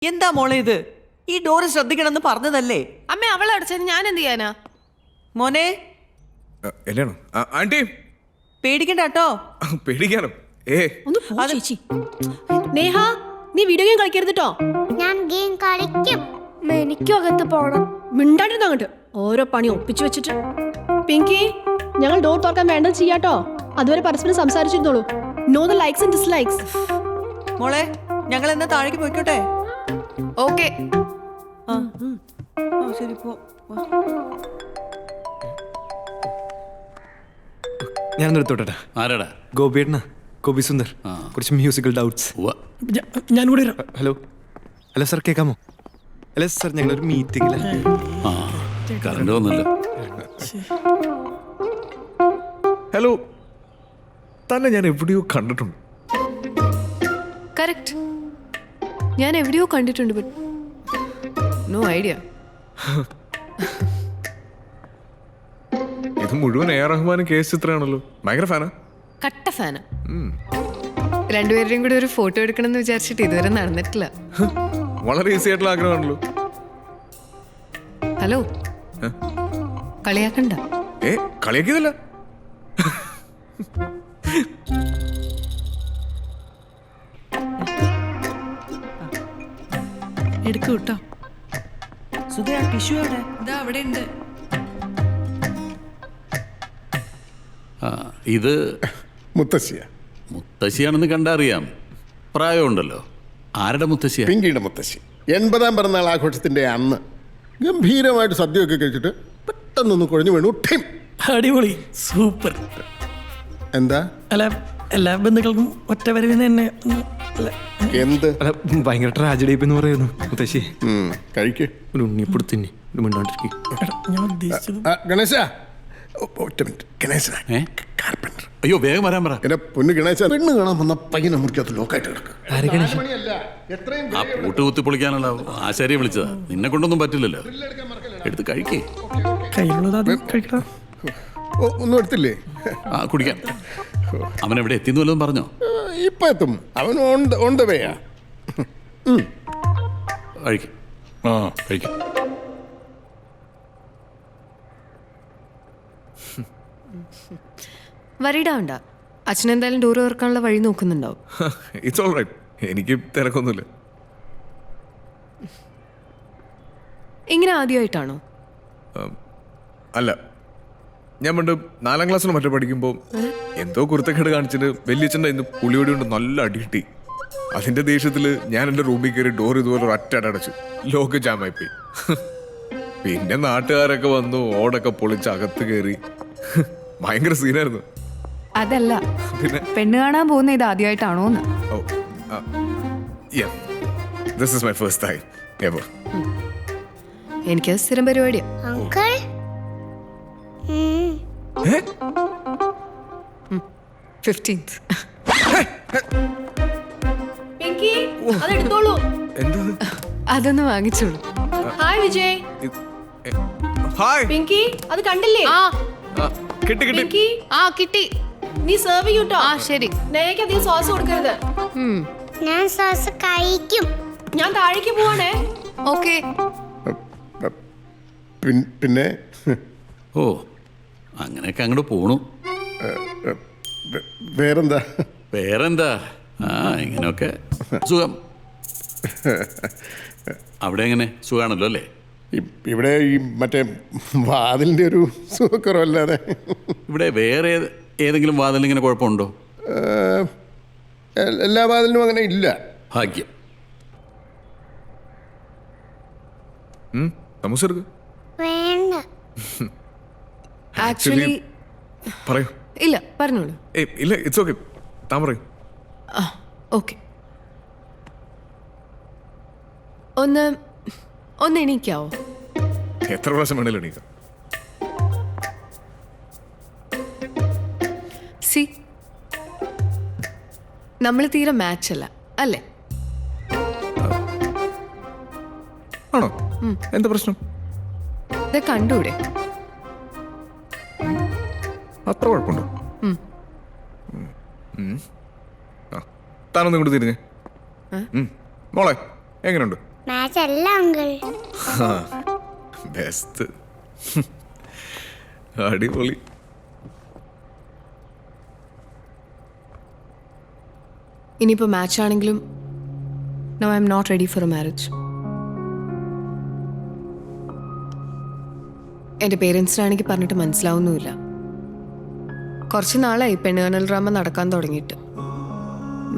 എന്താ മോളെ ഇത്? ഈ ഡോറ് ശ്രദ്ധിക്കണമെന്ന് പറഞ്ഞതല്ലേ? അമ്മ അവളെ അടച്ചത് ഞാൻ എന്ത് ചെയ്യാനാ? മോനെ എന്നാണോ ആന്റി? പേടിക്കണ്ട കേട്ടോ. പേടിക്കാനോ? ഒന്ന് പോ ചേച്ചി. നേഹ, നീ വീഡിയോ ഗെയിം കളിക്കരുത് കേട്ടോ. ഞാൻ ഗെയിം കളിക്കും. എനിക്കും അകത്ത് പോണം. മിണ്ടാണ്ടിരുന്ന അങ്ങോട്ട് ഓരോ പണി ഒപ്പിച്ചു വെച്ചിട്ട്. പിങ്കി, ഞങ്ങൾ ഡോർ തുറക്കാൻ വേണ്ടത് ചെയ്യാട്ടോ. അതുവരെ പരസ്പരം സംസാരിച്ചിരുന്നോളൂ. Know the likes and dislikes. മോളെ, ഞങ്ങൾ എന്നാ താഴേക്ക് പോയിക്കോട്ടെ? ഓക്കെ. ശരി പോ. ഞാൻ നിർത്തോട്ടെ. ആരാടാ? ഗോപിയേട്ടനാ, ഗോപി സുന്ദർ. കുറച്ച് മ്യൂസിക്കൽ ഡൗട്ട്സ്. ഞാൻ കൂടെ വരാം. ഹലോ ഹലോ സാർ, കേൾക്കാമോ? അല്ല സാർ, ഞങ്ങളൊരു മീറ്റിംഗിലാണ്. കറണ്ട് വന്നല്ലോ. ഹലോ, തന്നെ ഞാൻ എവിടെയോ കണ്ടിട്ടുണ്ട്. കറക്റ്റ്, ഞാൻ എവിടെയോ കണ്ടിട്ടുണ്ട്. But no idea. ഇത് മുഴുവൻ എ ആർ റഹ്മാനും കെ എസ് ചിത്രയാണല്ലോ. ഭയങ്കര ഫാനാ. കട്ട ഫാനാ. രണ്ടുപേരുടെയും കൂടി ഒരു ഫോട്ടോ എടുക്കണമെന്ന് വിചാരിച്ചിട്ട് ഇതുവരെ നടന്നിട്ടില്ല. വളരെ ഈസി ആയിട്ടുള്ള ആഗ്രഹമാണല്ലോ. ഹലോ, കളിയാക്കണ്ട. കളിയാക്കിയതല്ല. എടുക്കൂ കേട്ടോ. സുധേ, ആ ടിഷ്യൂ എവിടെ? ഇതാ അവിടെ ഉണ്ട്. ഇത് മുത്തശ്ശിയ. മുത്തശ്ശിയാണെന്ന് കണ്ടറിയാം. പ്രായമുണ്ടല്ലോ. ആരുടെ മുത്തശ്ശിയാ? പിങ്കിയുടെ മുത്തശ്ശി. 80ാം പിറന്നാൾ ആഘോഷത്തിന്റെ അന്ന് ഗംഭീരമായിട്ട് സദ്യയൊക്കെ കഴിച്ചിട്ട് പെട്ടെന്നൊന്ന് കുഴഞ്ഞു വീണു. ഠിം. അടിപൊളി, സൂപ്പർ. എന്താ? അല്ല, എല്ലാ ബന്ധുക്കൾക്കും ഒറ്റ വരവിന് തന്നെ എന്ത്? അല്ല, ഭയങ്കര ട്രാജഡി എന്ന് പറയുന്നു മുത്തശ്ശി. കഴിക്ക്. ഒരു ഉണ്ണിപ്പുറത്തിന്നി മിണ്ടാണ്ടിരിക്കും. ഞാൻ ഉദ്ദേശിച്ചത്. ഗണേശ, ഒറ്റ മിനിറ്റ്. ഗണേശ, കാർപ്പൻ്റർ. അയ്യോ, വേഗം വരാൻ പറ. എന്റെ പൊന്നു ഗണേശ, പെണ്ണ് കാണാൻ വന്ന പയ്യനെ മുറിക്കകത്ത് ലോക്കായിട്ട് കിടക്കുക. ആ പൂട്ട് കുത്തി പൊളിക്കാനുള്ള ആശാരിയെ വിളിച്ചതാ. നിന്നെ കൊണ്ടൊന്നും പറ്റില്ലല്ലോ. എടുത്ത് കഴിക്കേ. കയ്യിലുള്ളത് ആദ്യം കഴിക്കണം. ഒന്നും എടുത്തില്ലേ? കുടിക്കാൻ. അവൻ എവിടെ എത്തിന്ന് വല്ലതും പറഞ്ഞോ? ഇപ്പൊ എത്തും. അവൻ ഓൺ ദ വേയാ. കഴിക്കും. കഴിക്കും. വരിടാണ്ട. അച്ഛനെന്തായാലും ഡോർ തുറക്കാനുള്ള വഴി നോക്കുന്നുണ്ടാവും. It's all right. എനിക്ക് തിരക്കൊന്നുമില്ല. ഇങ്ങനെ ആദ്യമായിട്ടാണോ? അല്ല, ഞാൻ പണ്ട് 4ാം ക്ലാസ്സിൽ മറ്റേ പഠിക്കുമ്പോൾ എന്തോ കുരുത്തക്കേട് കാണിച്ചിട്ട് വലിയച്ഛൻ്റെ ഇന്ന് പുളിയോടി കൊണ്ട് നല്ല അടി കിട്ടി. അതിന്റെ ദേഷ്യത്തിൽ ഞാൻ എൻ്റെ റൂമിൽ കയറി ഡോർ ഇതുപോലെ ഒരു ഒറ്റ അടച്ചു. ലോക്ക് ജാമായി പോയി. പിന്നെ നാട്ടുകാരൊക്കെ വന്നു, ഓടൊക്കെ പൊളിച്ച് അകത്ത് കയറി. ഭയങ്കര സീനായിരുന്നു. അതല്ല, പിന്നെ പെണ്ണ് കാണാൻ പോകുന്ന ഇത് ആദ്യമായിട്ടാണോന്ന്. This is my first time ever. എനിക്ക് സ്ഥിരം പരിപാടിയാ. Uncle, 15th. എന്താ? അതൊന്ന് വാങ്ങിച്ചോളൂ. ഹായ് വിജയ്. ഹായ്. പിങ്കി, അത് കണ്ടില്ലേ? കിട്ടി കിട്ടി. പിങ്കി, കിട്ടി. നീ സെർവ് ചെയ്യൂട്ടോ. ശരി. നേക്ക് അധികം സോസ് കൊടുക്കരുത്. ഞാൻ സോസ് കഴിക്കും. ഞാൻ താഴേക്ക് പോവാണേ. ഓക്കെ. പിന്നെ ഓ, അങ്ങനെയൊക്കെ അങ്ങോട്ട് പോണു. വേറെന്താ? വേറെന്താ? ഇങ്ങനെയൊക്കെ സുഖം. അവിടെ എങ്ങനെ? സുഖാണല്ലോ അല്ലേ? ഇവിടെ ഈ മറ്റേ വാതിലിൻ്റെ ഒരു സുഖക്കുറവല്ലാതെ. ഇവിടെ വേറെ ഏതെങ്കിലും വാതിലിന് ഇങ്ങനെ കുഴപ്പമുണ്ടോ? എല്ലാ വാതിലിനും അങ്ങനെ ഇല്ല. ഭാഗ്യം. നമസ്കാരം. വേണ്ട. ആക്ച്വലി പറയൂ. ഇല്ല, പറഞ്ഞോളൂ. ഇല്ല, ഇറ്റ്സ് ഓക്കെ. താൻ പറയൂ. ഓക്കെ. ഒന്ന് എണീക്കാവോ? എത്ര പ്രാവശ്യം വേണേലും എണീക്കാം. സി, നമ്മൾ തീരെ മാച്ച് അല്ല അല്ലേ? ആണോ? എന്താ പ്രശ്നം? ഇത് കണ്ടൂടെ? അത്ര കുഴപ്പമുണ്ടോ? താനൊന്നും ഇങ്ങോട്ട് തിരിഞ്ഞേ. മോളെ, എങ്ങനെയുണ്ട്? മാച്ച് അല്ല അങ്കിൾ. ബെസ്റ്റ്. അടിപൊളി. ഇനിയിപ്പോൾ മാച്ച് ആണെങ്കിലും no I am not ready for a marriage. എൻ്റെ പേരൻസിനാണെങ്കിൽ പറഞ്ഞിട്ട് മനസ്സിലാവുന്നുമില്ല. കുറച്ച് നാളായി പെണ്ണുകാണൽ ഡ്രാമ നടക്കാൻ തുടങ്ങിയിട്ട്.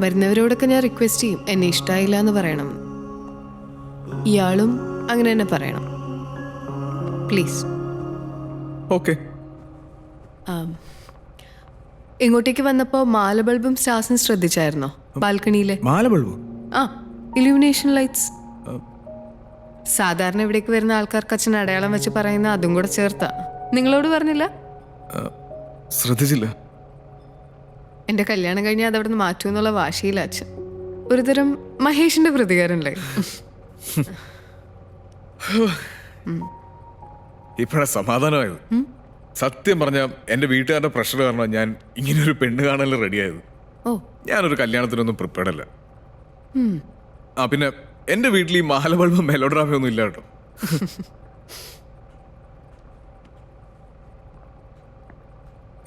വരുന്നവരോടൊക്കെ ഞാൻ റിക്വസ്റ്റ് ചെയ്യും എന്നെ ഇഷ്ടമായില്ല എന്ന് പറയണം. ഇയാളും അങ്ങനെ തന്നെ പറയണം പ്ലീസ്. ഓക്കെ. ഇങ്ങോട്ടേക്ക് വന്നപ്പോൾ മാല ബൾബും സ്റ്റാർസും ശ്രദ്ധിച്ചായിരുന്നോ ബാൽക്കണിയിലെ? മാല ബൾബ്? ആ, ഇലുമിനേഷൻ ലൈറ്റ്സ്. സാധാരണ ഇവിടേക്ക് വരുന്ന ആൾക്കാർക്ക് അച്ഛൻ അടയാളം വെച്ച് പറയുന്ന അതും കൂടെ ചേർത്താ. നിങ്ങളോട് പറഞ്ഞില്ല? ശ്രദ്ധിച്ചില്ല. എൻ്റെ കല്യാണം കഴിഞ്ഞാൽ അതവിടെ നിന്ന് മാറ്റുമെന്നുള്ള വാശിയില്ല അച്ഛൻ. ഒരുതരം മഹേഷിന്റെ പ്രതികാരമല്ലേ? ഇപ്പഴാ സമാധാനമായത്. സത്യം പറഞ്ഞ എന്റെ വീട്ടുകാരുടെ പ്രഷർ കാരണം ഞാൻ ഇങ്ങനൊരു പെണ്ണ് കാണാൻ റെഡിയായത്. ഓ, ഞാനൊരു കല്യാണത്തിനൊന്നും പ്രിപ്പയർഡ് അല്ല. ആ പിന്നെ എന്റെ വീട്ടിൽ ഈ മാല ബൾബ് മെലോഡ്രാമയൊന്നും ഇല്ല കേട്ടോ.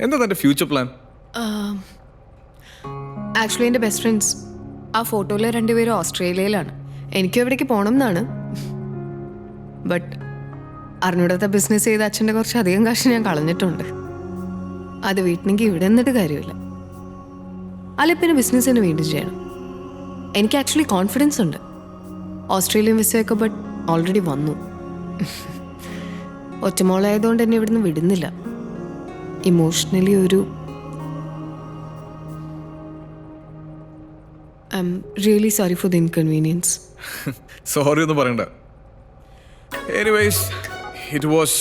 എന്താ തന്റെ ഫ്യൂച്ചർ പ്ലാൻ? ആക്ച്വലി എൻ്റെ ബെസ്റ്റ് ഫ്രണ്ട്സ് ആ ഫോട്ടോയിലെ രണ്ടുപേരും ഓസ്ട്രേലിയയിലാണ്. എനിക്കും എവിടേക്ക് പോകണം എന്നാണ്. ബട്ട് അറിഞ്ഞൂടാത്ത ബിസിനസ് ചെയ്ത് അച്ഛൻ്റെ കുറച്ച് അധികം കാശ് ഞാൻ കളഞ്ഞിട്ടുണ്ട്. അത് വീട്ടിനെങ്കിൽ ഇവിടെ നിന്നിട്ട് കാര്യമില്ല. അല്ല പിന്നെ ബിസിനസ് തന്നെ വീണ്ടും ചെയ്യണം. എനിക്ക് ആക്ച്വലി കോൺഫിഡൻസ് ഉണ്ട്. ഓസ്ട്രേലിയൻ വിസയൊക്കെ ബട്ട് ഓൾറെഡി വന്നു. ഒറ്റമോളായതുകൊണ്ട് എന്നെ ഇവിടുന്ന് വിടുന്നില്ല. ഇമോഷണലി ഒരു I am really sorry for the inconvenience. Sorry ഒന്നും പറയണ്ട. Anyways it was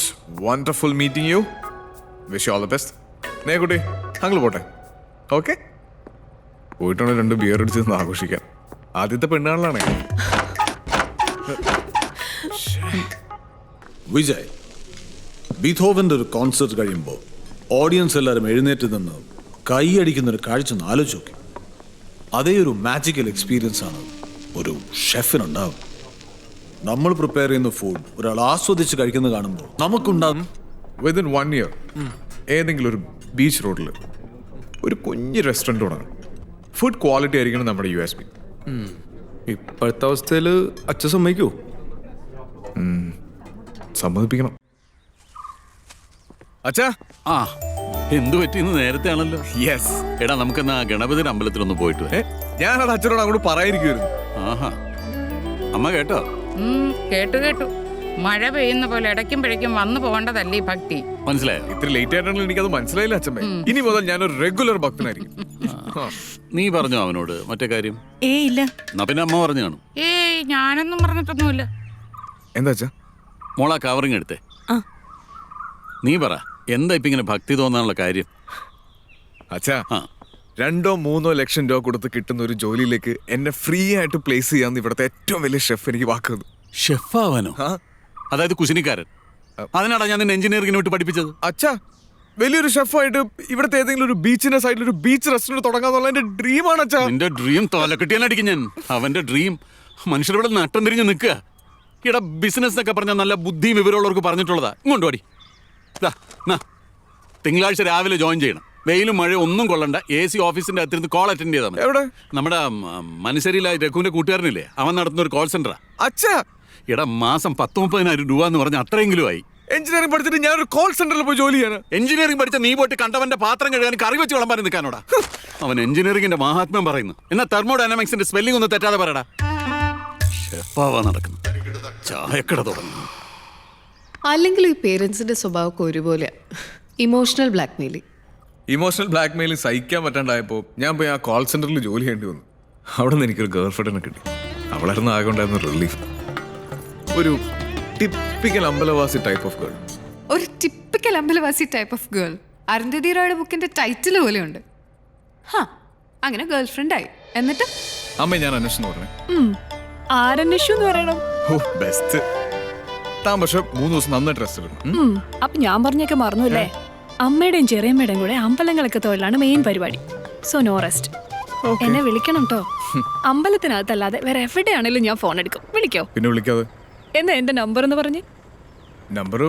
wonderful meeting you. Wish you all the best. നേക്കുട്ടി താങ്കൾ പോട്ടെ. ഓക്കെ, പോയിട്ടാണ് 2 ബിയർ അടിച്ചെന്ന് ആഘോഷിക്കാൻ. ആദ്യത്തെ പെണ്ണുകാണലാണേ. വിജയ്, ബീഥോവന്റെ ഒരു കോൺസെർട്ട് കഴിയുമ്പോൾ ഓഡിയൻസ് എല്ലാവരും എഴുന്നേറ്റ് നിന്ന് കൈയടിക്കുന്ന ഒരു കാഴ്ച ഒന്ന് ആലോചിച്ച് നോക്കി. അതേ ഒരു മാജിക്കൽ എക്സ്പീരിയൻസ് ആണ് ഒരു ഷെഫിനുണ്ടാവും. നമ്മൾ പ്രിപ്പയർ ചെയ്യുന്ന ഫുഡ് ഒരാൾ ആസ്വദിച്ച് കഴിക്കുന്നത് കാണുമ്പോൾ നമുക്കുണ്ടാകും. വിതിൻ 1 ഇയർ ഏതെങ്കിലും ഒരു ബീച്ച് റോഡിൽ ഒരു കുഞ്ഞ് റെസ്റ്റോറൻറ്റ് തുടങ്ങും. ഫുഡ് ക്വാളിറ്റി ആയിരിക്കണം നമ്മുടെ USP. ഇപ്പോഴത്തെ അവസ്ഥയിൽ അച്ഛൻ സമ്മതിക്കൂ? സമ്മതിപ്പിക്കണം. അച്ഛാ. ആ, എന്തു പറ്റിയെന്ന് നേരത്തെ ആണല്ലോ. യെസ്. എടാ നമുക്കെന്നാ ഗണപതിയുടെ അമ്പലത്തിലൊന്ന് പോയിട്ട് വരാം. ഞാനത് അച്ഛനോട് അങ്ങോട്ട് പറയാതിരിക്കുമായിരുന്നു. ആഹാ, അമ്മ കേട്ടോ? കേട്ടു കേട്ടു. മഴ പെയ്യുന്ന പോലെ ഇടയ്ക്കും പിഴയ്ക്കും വന്നു പോകേണ്ടതല്ലേ ഈ ഭക്തി. മനസ്സിലായോ? ഇത്ര ലേറ്റ് ആയിട്ടാണെങ്കിലും എനിക്കത് മനസ്സിലായില്ല അച്ഛമ്മ. ഇനി മുതൽ ഞാനൊരു റെഗുലർ ഭക്തനായിരിക്കും. നീ പറഞ്ഞോ അവനോട് മറ്റേ കാര്യം? ഇല്ല. എന്നാ പിന്നെ അമ്മ പറഞ്ഞു കാണും. ഏയ് ഞാനൊന്നും പറഞ്ഞിട്ടൊന്നുമില്ല. എന്താ അച്ഛാ? മോളാ കവറിങ് എടുത്തേ. നീ പറ, എന്താ ഇപ്പൊ ഇങ്ങനെ ഭക്തി തോന്നാനുള്ള കാര്യം? അച്ഛാ, 2-3 ലക്ഷം രൂപ കൊടുത്ത് കിട്ടുന്ന ഒരു ജോലിയിലേക്ക് എന്നെ ഫ്രീ ആയിട്ട് പ്ലേസ് ചെയ്യാന്ന് ഇവിടുത്തെ ഏറ്റവും വലിയ ഷെഫ് എനിക്ക് വാക്കുന്നു. ഷെഫാവാനോ? അതായത് കുശിനിക്കാരൻ. അതിനാടാ ഞാൻ നിന്നെ എഞ്ചിനീയറിംഗിന് വിട്ട് പഠിപ്പിച്ചത്. അച്ഛാ, വലിയൊരു ഷെഫായിട്ട് ഇവിടുത്തെ ഏതെങ്കിലും ഒരു ബീച്ചിന്റെ സൈഡിൽ ഒരു ബീച്ച് റെസ്റ്റോറന്റ് തുടങ്ങാന്നുള്ള എന്റെ ഡ്രീമാണ് അച്ഛാ. നിന്റെ ഡ്രീം തോലക്കെട്ടിയാനടിക്കും ഞാൻ. അവന്റെ ഡ്രീം മനുഷ്യരുടെ നട്ടം തിരിഞ്ഞ് നിൽക്കുക. ഇവിടെ ബിസിനസ് എന്നൊക്കെ പറഞ്ഞാൽ നല്ല ബുദ്ധിയും വിവരമുള്ളവർക്ക് പറഞ്ഞിട്ടുള്ളതാ. ഇങ്ങോട്ട് പാടി. തിങ്കളാഴ്ച രാവിലെ ജോയിൻ ചെയ്യണം. വെയിലും മഴ ഒന്നും കൊള്ളണ്ട. AC ഓഫീസിന്റെ അകത്തിരുന്ന് കോൾ അറ്റൻഡ് ചെയ്താൽ മതി. എവിടെ? നമ്മുടെ മനശ്ശേരിയിലെ രഘുവിന്റെ കൂട്ടുകാരനില്ലേ, അവൻ നടത്തുന്ന ഒരു കോൾ സെന്ററാ. അച്ഛാ, ഇടാ മാസം 10-30,000 രൂപ എന്ന് പറഞ്ഞാൽ അത്രയെങ്കിലും ആയി. എഞ്ചിനീയറിംഗ് പഠിച്ചിട്ട് ഞാനൊരു കോൾ സെന്ററിൽ പോയി ജോലി ചെയ്യാൻ. എഞ്ചിനീയറിംഗ് പഠിച്ച നീ പോയിട്ട് കണ്ടവന്റെ പാത്രം കഴുകാൻ കറി വെച്ച് വിളമ്പാൻ നിൽക്കാനോടാ. അവൻ എഞ്ചിനീയറിംഗിന്റെ മഹാത്മ്യം പറയുന്നു. എന്നാ തെർമോഡൈനാമിക്സിന്റെ സ്പെല്ലിംഗ് ഒന്ന് തെറ്റാതെ പറയടാ. ഷെഫാവാ നടക്കുന്നു. ചായക്കട തുടങ്ങുന്നു. അല്ലെങ്കിൽ ഈ പേരൻസിന്റെ സ്വഭാവമൊക്കെ ഒരുപോലെ. Emotional blackmailing. ഇമോഷണൽ ബ്ലാക്ക്മെയിലിംഗ് സഹിക്കാൻ പറ്റാണ്ടായപ്പോൾ ഞാൻ പോയി ആ കോൾ സെന്ററിൽ ജോലി ചെയ്യേണ്ടി വന്നു. അവിടെ നിന്ന് എനിക്കൊരു ഗേൾ ഫ്രണ്ടിനെ കിട്ടി. അവളായിരുന്നു ആകെ ഉണ്ടായിരുന്ന റിലീഫ്. ഒരു ടിപ്പിക്കൽ അമ്പലവാസി ടൈപ്പ് ഓഫ് ഗേൾ. ഒരു ടിപ്പിക്കൽ അമ്പലവാസി ടൈപ്പ് ഓഫ് ഗേൾ. അരുന്ധതി റോയുടെ ബുക്കിന്റെ ടൈറ്റിൽ പോലെയുണ്ട്. അങ്ങനെ ഗേൾ ഫ്രണ്ട് ആയി. എന്നിട്ട് അമ്മ ഞാൻ അന്വേഷണം പറഞ്ഞു. ആരന്വേഷിച്ചു എന്ന് പറയണം? ഓ ബെസ്റ്റ്. താൻ പക്ഷെ 3 ദിവസം നന്നായിട്ട് റെസ്റ്റ് എടുക്കണം. അപ്പൊ ഞാൻ പറഞ്ഞൊക്കെ മറന്നുല്ലേ? അമ്മയുടെയും ചെറിയമ്മയുടെയും കൂടെ അമ്പലങ്ങളൊക്കെ തൊഴിലാണ് മെയിൻ പരിപാടി. So no rest. എന്നെ വിളിക്കണം കേട്ടോ. അമ്പലത്തിനകത്തല്ലാതെ വേറെ എവിടെയാണേലും ഞാൻ ഫോൺ എടുക്കും. വിളിക്കോ? പിന്നെ വിളിക്കാതെ. എന്താ എന്റെ നമ്പർ എന്ന് പറഞ്ഞ്? നമ്പർ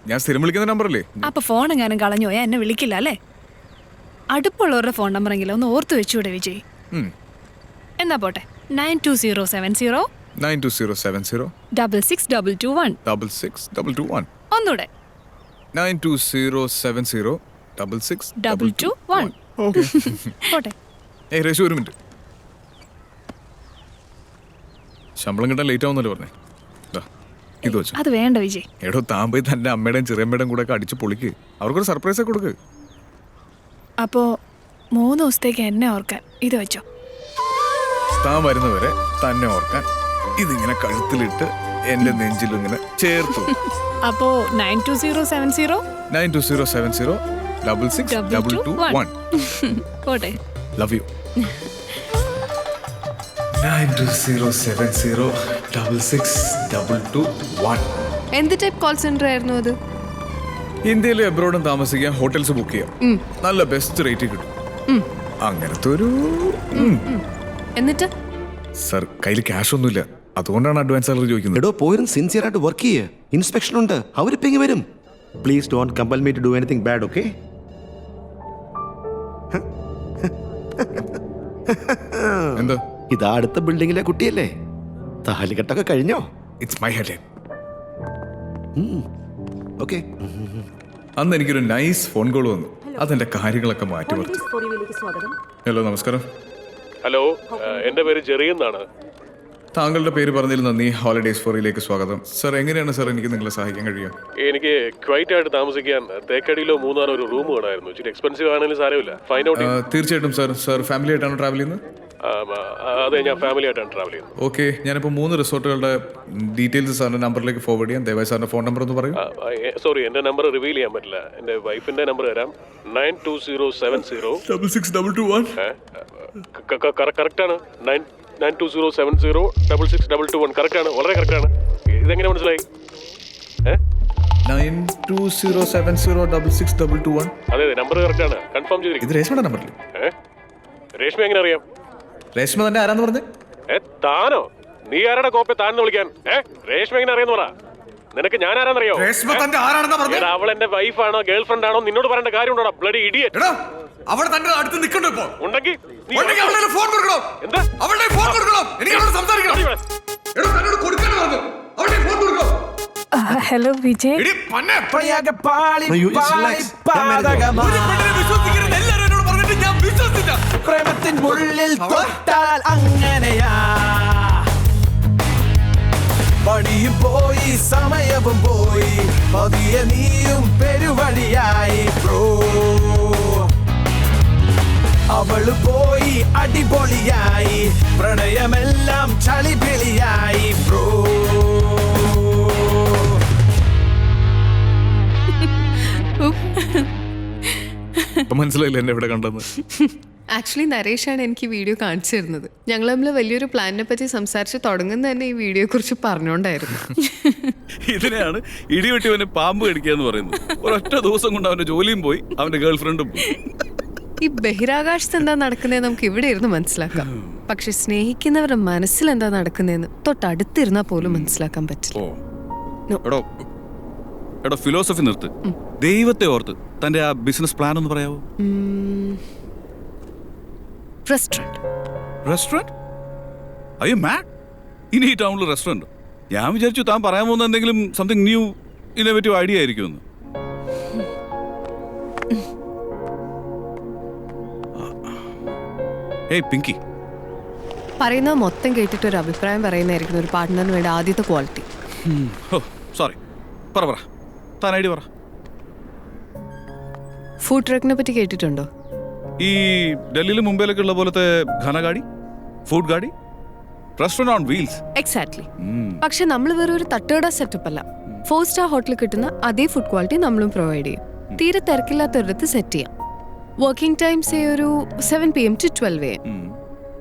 ഞാൻ സ്ഥിരം വിളിക്കുന്ന നമ്പറല്ലേ? അപ്പൊ ഫോൺ എങ്ങാനും കളഞ്ഞു പോയാ എന്നെ വിളിക്കില്ല അല്ലേ? അടുപ്പുള്ളവരുടെ ഫോൺ നമ്പറെങ്കിലും ഒന്ന് ഓർത്ത് വെച്ചുകൂടെ വിജയ്? എന്നാ പോട്ടെ. 92070 92070 66221. 66221. ഒന്നൂടെ. 92070 66221. ഓക്കെ. പോട്ടെ. ഏയ് രേഷു, ഒരു മിനിറ്റ്. ശമ്പളം കിട്ടാൻ ലേറ്റ് ആവുന്നല്ലോ പറഞ്ഞേ. ഇത് വെച്ചു. അത് വേണ്ട വിജയ്. എടോ, താൻ പോയി തന്റെ അമ്മയുടെയും ചെറിയമ്മയുടെയും കൂടെ ഒക്കെ അടിച്ച് പൊളിക്ക്. അവർക്കൊരു സർപ്രൈസ് ഒക്കെ കൊടുക്ക്. അപ്പോ 3 ദിവസത്തേക്ക് എന്നെ ഓർക്കാൻ ഇത് വെച്ചോ. താൻ വരുന്നവരെ തന്നെ ഓർക്കാൻ ഇതിങ്ങനെ കഴുത്തിലിട്ട് എന്റെ നെഞ്ചിൽ ഇങ്ങനെ ചേർത്തു. അപ്പോ 92070 92070 66221. പോട്ടെ. Love you. 92070 66221. എന്ത് ടൈപ്പ് കോൾ സെന്റർ ആയിരുന്നു അത്? ഇന്ത്യയിലെ എബ്രോഡും താമസിക്കാൻ ഹോട്ടൽസ് ബുക്ക് ചെയ്യാം. നല്ല ബെസ്റ്റ് റേറ്റ് കിട്ടും. അങ്ങനത്തെ ഒരു എന്നിട്ട് സർ, കയ്യിൽ ക്യാഷ് ഒന്നുമില്ല, അതുകൊണ്ടാണ് അഡ്വാൻസ് സാലറി ചോദിക്കുന്നത്. എടോ, പോയിരുന്നു സിൻസിയർ ആയിട്ട് വർക്ക് ചെയ്യേ. ഇൻസ്പെക്ഷൻ ഉണ്ട്, അവരിപ്പോ ഇങ്ങ് വരും. Please don't compel me to do anything bad, okay? എന്താ? ഇതാ അടുത്ത ബിൽഡിങ്ങിലെ കുട്ടിയല്ലേ? താലികെട്ടൊക്കെ കഴിഞ്ഞോ? It's my head. ഓക്കെ. അന്ന് എനിക്കൊരു നൈസ് ഫോൺ കോൾ വന്നു. അതെന്റെ കാര്യങ്ങളൊക്കെ മാറ്റി മറിച്ചു. ഹലോ, നമസ്കാരം. ഹലോ, എൻ്റെ പേര് ജെറി എന്നാണ്. താങ്കളുടെ പേര് പറഞ്ഞതിൽ നന്ദി. ഹോളിഡേയ്സ് ഫോറിലേക്ക് സ്വാഗതം. സർ, എങ്ങനെയാണ് സർ എനിക്ക് നിങ്ങളെ സഹായിക്കാൻ കഴിയുക? എനിക്ക് ക്വൈറ്റ് ആയിട്ട് താമസിക്കാൻ തേക്കടിയിലോ മൂന്നാറോ ഒരു റൂം വേണമായിരുന്നു. ഇച്ചിരി എക്സ്പെൻസീവ് ആണെങ്കിലും സാരമില്ല. Fine out. തീർച്ചയായിട്ടും സർ. സർ ഫാമിലി ആയിട്ടാണ് ട്രാവൽ ചെയ്യുന്നത്? അതെ, ഞാൻ ഫാമിലി ആയിട്ടാണ് ട്രാവൽ ചെയ്യുന്നത്. ഓക്കെ, ഞാനിപ്പോൾ 3 റിസോർട്ടുകളുടെ ഡീറ്റെയിൽസ് സാറിന്റെ നമ്പറിലേക്ക് ഫോർവേഡ് ചെയ്യാം. ദയവായി സാറിന്റെ ഫോൺ നമ്പർ ഒന്ന് പറയൂ. സോറി, എൻ്റെ നമ്പർ റിവീൽ ചെയ്യാൻ പറ്റില്ല. എൻ്റെ വൈഫിൻ്റെ നമ്പർ തരാം. 92070 66221. കറക്റ്റാണ്. 92070 66221. കറക്റ്റാണ്, വളരെ കറക്റ്റാണ്. ഇതെങ്ങനെ മനസ്സിലായി? 92070 66221. അതെ, നമ്പർ കറക്റ്റാണ്. കൺഫേം ചെയ്തിരിക്കും. ഇത് രേഷ്മയുടെ നമ്പറിൽ. രേഷ്മ എങ്ങനെ അറിയാം? രേഷ്മ തന്നെ ആരാന്ന് പറഞ്ഞേ? താനോ? നീ ആരുടെ കോപ്പെ താനെന്ന് വിളിക്കാൻ? രേഷ്മ എങ്ങനെ അറിയാന്ന് പറ. നിനക്ക് ഞാൻ ആരാന്നറിയോ? അവൾ എന്റെ വൈഫാണോ ഗേൾ ഫ്രണ്ട് ആണോ നിന്നോട് പറയേണ്ട കാര്യമുണ്ടോ? Bloody idiot. അവൾ തന്റെ അടുത്ത് നിൽക്കണ്ടോ ഇപ്പോ? ഉണ്ടെങ്കിൽ ഫോൺ കൊടുക്കണം. എന്താ? അവളുടെ ഫോൺ കൊടുക്കണം. എനിക്ക് അവളോട് സംസാരിക്കണം. എടോ, തന്നോട് കൊടുക്കാൻ പറഞ്ഞു. അവളുടെ ഫോൺ കൊടുക്കണം. ഹലോ വിജയ്. എടി പന്നെ. No, you just relax. ഞാൻ married ആവും. ഒരു പെണ്ണിനെ വിശ്വസിക്കരുത്. എല്ലാവരും എന്നോട് പറഞ്ഞിട്ട് ഞാൻ വിശ്വസിച്ചില്ല. പ്രേമത്തിൻ മുള്ളിൽ തൊട്ടാൽ അങ്ങനെയാ. പണിയും പോയി, സമയവും പോയി, പതിയെ നീയും പെരുവഴിയായി ബ്രോ. അവള് പോയി അടിപൊളിയായി, പ്രണയമെല്ലാം ചളിപിളിയായി ബ്രോ. മനസ്സിലായില്ല എന്നെ എവിടെ കണ്ടെന്ന്. ആക്ച്വലി നരേഷാണ് എനിക്ക് ഈ വീഡിയോ കാണിച്ചു തരുന്നത്. ഞങ്ങൾ തമ്മിൽ വലിയൊരു പ്ലാനിനെ പറ്റി സംസാരിച്ച് തുടങ്ങുന്ന തന്നെ ഈ വീഡിയോയെ കുറിച്ച് പറഞ്ഞുകൊണ്ടായിരുന്നു. ഇതിനെയാണ് ഇടിവെട്ടിവനെ പാമ്പ് കടിക്കുക എന്ന് പറയുന്നത്. ഒരൊറ്റ ദിവസം കൊണ്ട് അവന്റെ ജോലിയും പോയി, അവന്റെ ഗേൾ ഫ്രണ്ടും പോയി. ഈ ബഹിരാകാശത്ത് എന്താ നടക്കുന്നതെന്ന് നമുക്ക് ഇവിടെ ഇരുന്ന് മനസ്സിലാക്കാം. പക്ഷെ സ്നേഹിക്കുന്നവരുടെ മനസ്സിൽ എന്താ നടക്കുന്നതെന്ന് തൊട്ടടുത്തിരുന്നാൽ പോലും മനസ്സിലാക്കാൻ പറ്റില്ല. എടോ, ഫിലോസഫി നിർത്ത്. ദൈവത്തെ ഓർത്ത് തന്റെ ആ ബിസിനസ് പ്ലാൻ ഒന്ന് പറയാവോ? റെസ്റ്റോറന്റ്? അയ്യോ മാഡ്, ഇനി ഈ ടൗണിൽ റെസ്റ്റോറന്റ്? ഞാൻ വിചാരിച്ചു താൻ പറയാൻ പോകുന്ന എന്തെങ്കിലും സംതിങ് ന്യൂ ഇന്നോവേറ്റീവ് ഐഡിയ ആയിരിക്കുമെന്ന്. ഏയ് പിങ്കി, പറയുന്ന മൊത്തം കേട്ടിട്ട് ഒരു അഭിപ്രായം പറയുന്നതായിരിക്കും ഒരു പാർട്ട്ണറിന് വേണ്ട ആദ്യത്തെ ക്വാളിറ്റി. സോറി, പറ താൻ ഐഡിയ പറ. ഫുഡ് ട്രക്കിനെ പറ്റി കേട്ടിട്ടുണ്ടോ? ഈ ഡൽഹിയിലും മുംബൈയിലൊക്കെ ഉള്ള പോലത്തെ ഘനഗാഡി, ഫുഡ് ഗാഡി, റെസ്റ്റോറന്റ് ഓൺ വീൽസ്. എക്സാക്ട്ലി. പക്ഷെ നമ്മൾ വേറെ ഒരു തട്ടുകട സെറ്റപ്പ് അല്ല. 4 സ്റ്റാർ ഹോട്ടലിൽ കിട്ടുന്ന അതേ ഫുഡ് ക്വാളിറ്റി നമ്മളും പ്രൊവൈഡ് ചെയ്യും. തീരെ തിരക്കില്ലാത്തൊരിടത്ത് സെറ്റ് ചെയ്യാം. വർക്കിംഗ് ടൈംസ് ഒരു 7 PM to 12 AM.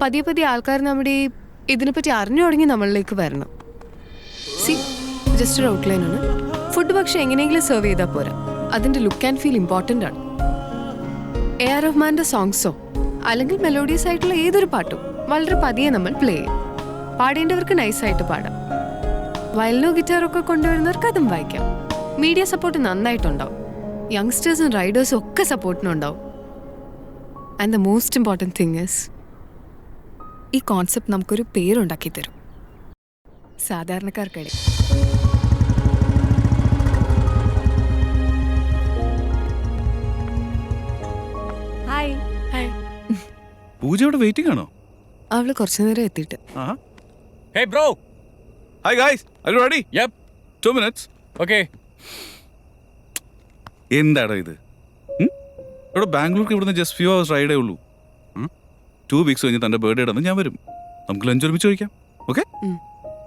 പതിയെ പതിയെ ആൾക്കാർ നമ്മുടെ ഇതിനെപ്പറ്റി അറിഞ്ഞു തുടങ്ങി നമ്മളിലേക്ക് വരണം. സി, ജസ്റ്റ് ഒരു ഔട്ട്ലൈൻ ആണ്. ഫുഡ് പക്ഷെ എങ്ങനെയെങ്കിലും സെർവ് ചെയ്താൽ പോരാ, അതിന്റെ ലുക്ക് ആൻഡ് ഫീൽ ഇമ്പോർട്ടൻ്റ് ആണ്. AR റഹ്മാന്റെ സോങ്സോ അല്ലെങ്കിൽ മെലോഡിയസ് ആയിട്ടുള്ള ഏതൊരു പാട്ടും വളരെ പതിയെ നമ്മൾ പ്ലേ ചെയ്യും. പാടേണ്ടവർക്ക് നൈസായിട്ട് പാടാം. വയലിനോ ഗിറ്റാറോ ഒക്കെ കൊണ്ടുവരുന്നവർക്ക് അതും വായിക്കാം. Media support നന്നായിട്ടുണ്ടാവും. യങ്സ്റ്റേഴ്സും റൈഡേഴ്സും ഒക്കെ സപ്പോർട്ടിനുണ്ടാവും. And the most important thing is ഈ കോൺസെപ്റ്റ് നമുക്കൊരു പേരുണ്ടാക്കി തരും സാധാരണക്കാർക്കിടെ. Hi hi. പൂജ ഇവിടെ വെയിറ്റിംഗ് ആണോ? അവള് കുറച്ചു നേരം എത്തിയിട്ട്. Hey bro. Hi guys, are you ready? Yep. 2 minutes. Okay. എന്താടാ ഇത്? ഇവിടെ ബാംഗ്ലൂർക്ക് ഇവിടുന്ന് ജസ്റ്റ് ഫ്യൂ ഹവേഴ്സ് റൈഡേ ഉള്ളൂ. 2 വീക്സ് കഴിഞ്ഞ് തൻ്റെ ബർത്ത്ഡേ ഇടന്ന് ഞാൻ വരും. നമുക്ക് ലഞ്ച് ഒരുമിച്ച് കഴിക്കാം. ഓക്കെ?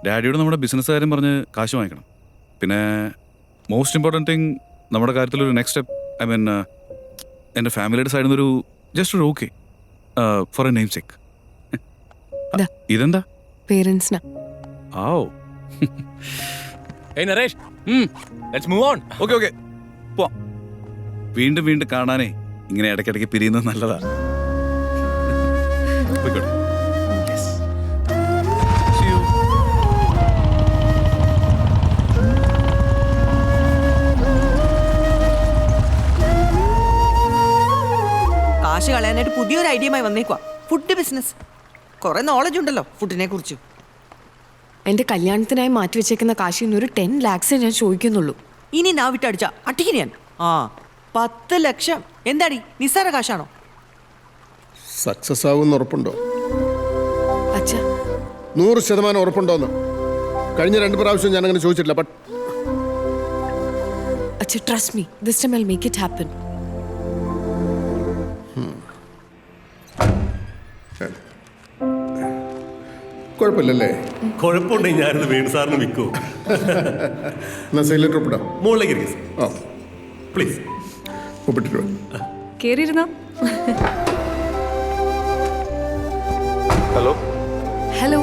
ഡാഡിയോട് നമ്മുടെ ബിസിനസ് കാര്യം പറഞ്ഞ് കാശ് വാങ്ങിക്കണം. പിന്നെ മോസ്റ്റ് ഇമ്പോർട്ടൻറ്റ് തിങ് നമ്മുടെ കാര്യത്തിലൊരു നെക്സ്റ്റ് സ്റ്റെപ്പ്, ഐ മീൻ എൻ്റെ ഫാമിലിയുടെ സൈഡിൽ നിന്നൊരു ജസ്റ്റ് ഒരു okay for a name check. ഇതെന്താ? പേരൻസിനാ. ഓ. Hey Naresh. Let's move on. Okay okay പോവാം. വീണ്ടും വീണ്ടും കാണാനേ ഇങ്ങനെ ഇടയ്ക്കിടയ്ക്ക് പിരിയുന്നത് നല്ലതാ. പോയിക്കോട്ടെ. See you. കാശ് കളയാനായിട്ട് പുതിയൊരു ഐഡിയയുമായി വന്നേക്കുവാ. Food business. കുറെ നോളജ് ഉണ്ടല്ലോ ഫുഡിനെ കുറിച്ച്. എൻ്റെ കല്യാണത്തിനായി മാറ്റി വെച്ചേക്കുന്ന കാശിൽ നിന്ന് ഒരു 10 lakhs ഞാൻ ചോദിക്കുന്നുള്ളൂ. ഇനി നാ വിട്ടടിച്ച അട്ടിക്ക് ഞാൻ 10 ലക്ഷം. എന്താടി നിസ്സാര കാശാണോ? സക്സസ് ആവുമെന്ന് ഉറപ്പുണ്ടോ? അച്ഛാ 100% ഉറപ്പുണ്ടോന്ന്? കഴിഞ്ഞ 2 പ്രാവശ്യം ഞാൻ അങ്ങനെ ചോദിച്ചിട്ടില്ല. ബട്ട് അച്ഛാ trust me, this time I will make it happen. കുഴപ്പമില്ലല്ലേ? കുഴപ്പമുണ്ടെങ്കിൽ ഞാനിത് വേണു സാറിന് വിൽക്കൂ. എന്നാ സൈലന്റ് ഒപ്പിടാം. മുകളിലേക്ക് ആ പ്ലീസ്. ഒപ്പിട്ടിട്ട് കേറിയിരുന്നോ? ഹലോ. ഹലോ.